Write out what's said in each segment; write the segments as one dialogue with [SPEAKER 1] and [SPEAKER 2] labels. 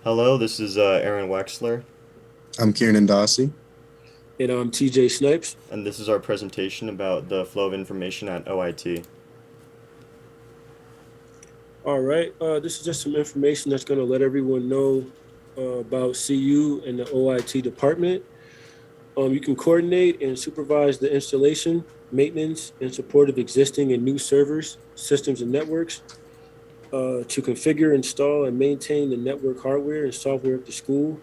[SPEAKER 1] Hello, this is Aaron Wexler,
[SPEAKER 2] I'm Kieran Dossie.
[SPEAKER 3] And I'm TJ Snipes.
[SPEAKER 1] and this is our presentation about the flow of information at OIT.
[SPEAKER 3] All right. This is just some information that's going to let everyone know about CU and the OIT department. You can coordinate and supervise the installation, maintenance, and support of existing and new servers, systems, and networks. To configure, install, and maintain the network hardware and software of the school.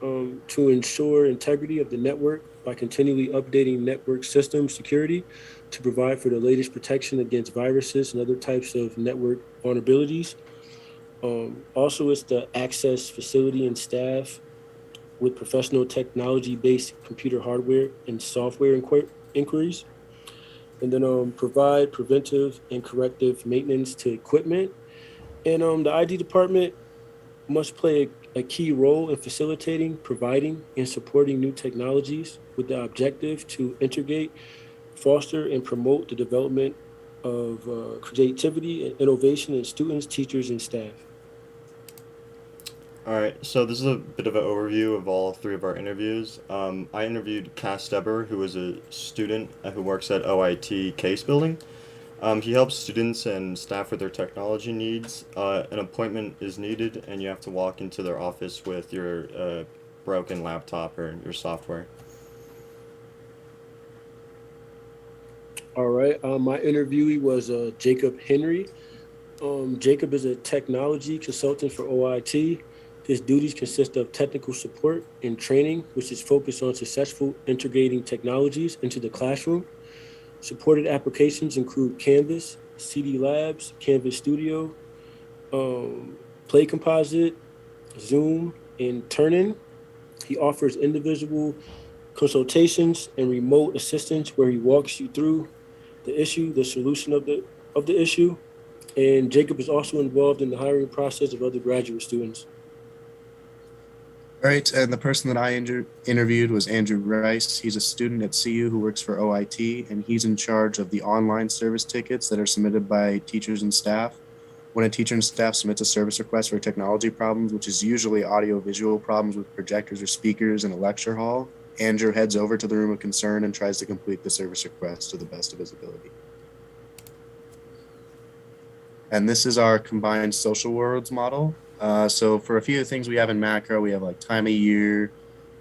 [SPEAKER 3] To ensure integrity of the network by continually updating network system security to provide for the latest protection against viruses and other types of network vulnerabilities. Also, it's the access facility and staff with professional technology-based computer hardware and software inquiries. And then provide preventive and corrective maintenance to equipment. And the ID department must play a key role in facilitating, providing, and supporting new technologies with the objective to integrate, foster, and promote the development of creativity and innovation in students, teachers, and staff.
[SPEAKER 1] All right, so this is a bit of an overview of all three of our interviews. I interviewed Cass Deber, who is a student who works at OIT Case Building. He helps students and staff with their technology needs. An appointment is needed, and you have to walk into their office with your broken laptop or your software.
[SPEAKER 3] All right. My interviewee was Jacob Henry. Jacob is a technology consultant for OIT. His duties consist of technical support and training, which is focused on successful integrating technologies into the classroom. Supported applications include Canvas, CD Labs, Canvas Studio, Play Composite, Zoom, and Turnin. He offers individual consultations and remote assistance where he walks you through the issue, the solution of the issue. And Jacob is also involved in the hiring process of other graduate students.
[SPEAKER 2] All right, and the person that I interviewed was Andrew Rice. He's a student at CU who works for OIT, and he's in charge of the online service tickets that are submitted by teachers and staff. When a teacher and staff submits a service request for technology problems, which is usually audio-visual problems with projectors or speakers in a lecture hall, Andrew heads over to the room of concern and tries to complete the service request to the best of his ability. And this is our combined social worlds model. So for a few of the things we have in macro, we have like time of year,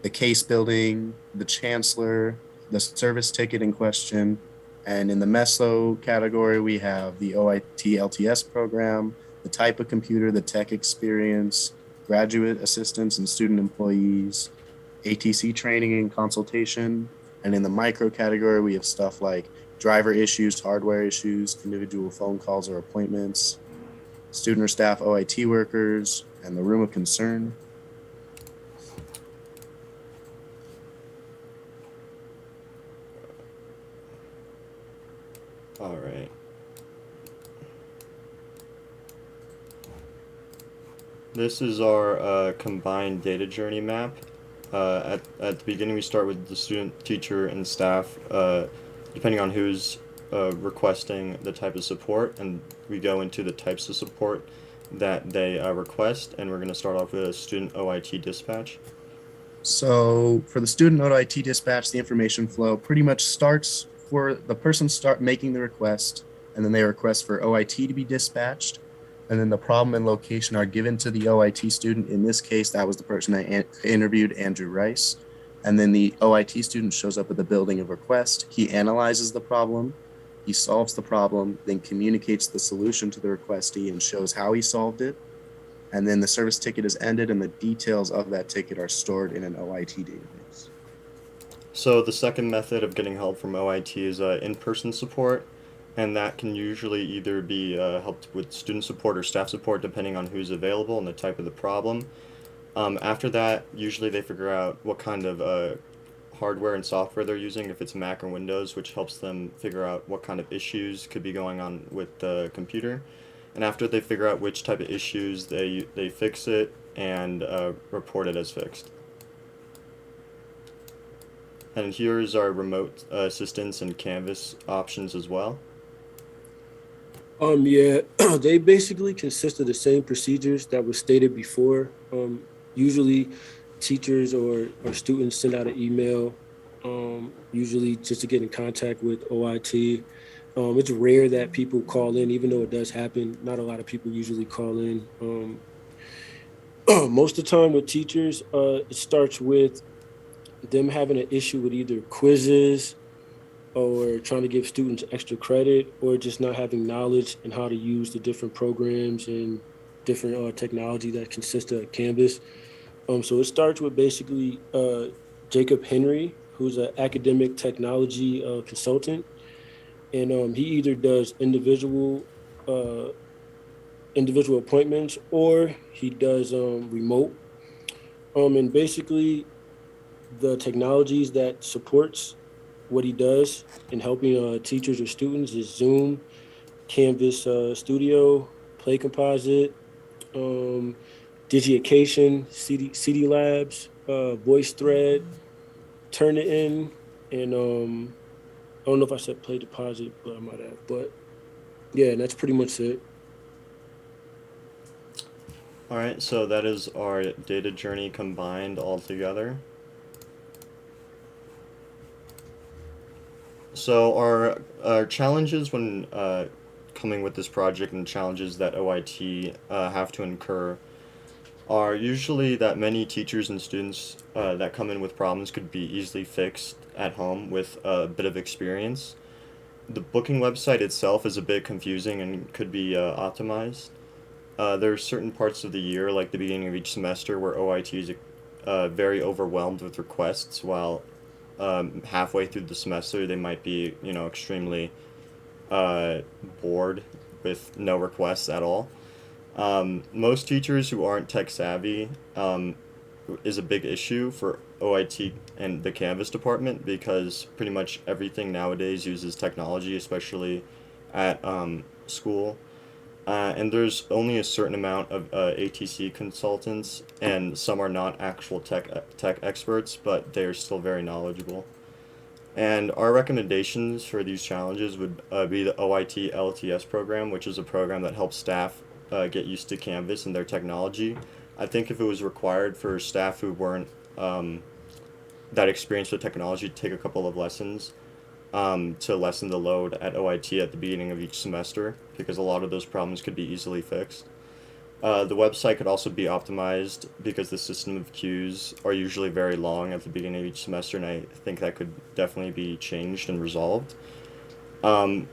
[SPEAKER 2] the case building, the chancellor, the service ticket in question. And in the meso category, we have the OIT LTS program, the type of computer, the tech experience, graduate assistants and student employees, ATC training and consultation. And in the micro category, we have stuff like driver issues, hardware issues, individual phone calls or appointments, student or staff OIT workers, and the room of concern.
[SPEAKER 1] All right. This is our combined data journey map. At the beginning, we start with the student, teacher, and staff, depending on who's requesting the type of support, and we go into the types of support that they request, and we're going to start off with a student OIT dispatch.
[SPEAKER 2] So for the student OIT dispatch, the information flow pretty much starts for the person start making the request, and then they request for OIT to be dispatched. And then the problem and location are given to the OIT student. In this case, that was the person I interviewed, Andrew Rice. And then the OIT student shows up at the building of request. He analyzes the problem, he solves the problem, then communicates the solution to the requestee and shows how he solved it. And then the service ticket is ended, and the details of that ticket are stored in an OIT database.
[SPEAKER 1] So the second method of getting help from OIT is in-person support, and that can usually either be helped with student support or staff support depending on who's available and the type of the problem. After that, usually they figure out what kind of hardware and software they're using, if it's Mac or Windows, which helps them figure out what kind of issues could be going on with the computer. And after they figure out which type of issues, they fix it and report it as fixed. And here's our remote assistance and Canvas options as well.
[SPEAKER 3] Yeah, they basically consist of the same procedures that was stated before. Usually, teachers or students send out an email, usually just to get in contact with OIT. It's rare that people call in, even though it does happen. Not a lot of people usually call in. Most of the time with teachers, it starts with them having an issue with either quizzes or trying to give students extra credit or just not having knowledge in how to use the different programs and different technology that consists of Canvas. So it starts with basically Jacob Henry, who's an academic technology consultant, and he either does uh, individual appointments or he does remote. And basically the technologies that supports what he does in helping teachers or students is Zoom, Canvas Studio, Play Composite, um, Digitation, CD Labs, Voice Thread, Turn It In, and I don't know if I said Play Deposit, but I might have. But yeah, that's pretty much it.
[SPEAKER 1] All right, so that is our data journey combined all together. So our challenges when coming with this project and challenges that OIT have to incur are usually that many teachers and students that come in with problems could be easily fixed at home with a bit of experience. The booking website itself is a bit confusing and could be optimized. There are certain parts of the year, like the beginning of each semester, where OIT is very overwhelmed with requests, while halfway through the semester they might be, extremely uh, bored with no requests at all. Most teachers who aren't tech savvy is a big issue for OIT and the Canvas department because pretty much everything nowadays uses technology, especially at school. And there's only a certain amount of ATC consultants, and some are not actual tech experts, but they are still very knowledgeable. And our recommendations for these challenges would be the OIT LTS program, which is a program that helps staff get used to Canvas and their technology. I think if it was required for staff who weren't that experienced with technology to take a couple of lessons to lessen the load at OIT at the beginning of each semester, because a lot of those problems could be easily fixed. The website could also be optimized because the system of queues are usually very long at the beginning of each semester, and I think that could definitely be changed and resolved. Um,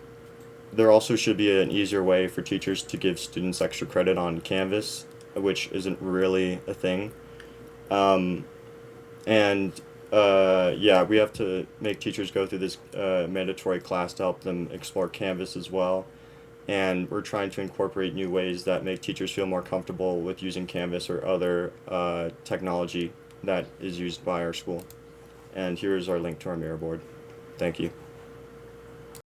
[SPEAKER 1] there also should be an easier way for teachers to give students extra credit on Canvas, which isn't really a thing. Um, and yeah, we have to make teachers go through this mandatory class to help them explore Canvas as well. And we're trying to incorporate new ways that make teachers feel more comfortable with using Canvas or other technology that is used by our school. And here is our link to our mirror board. Thank you.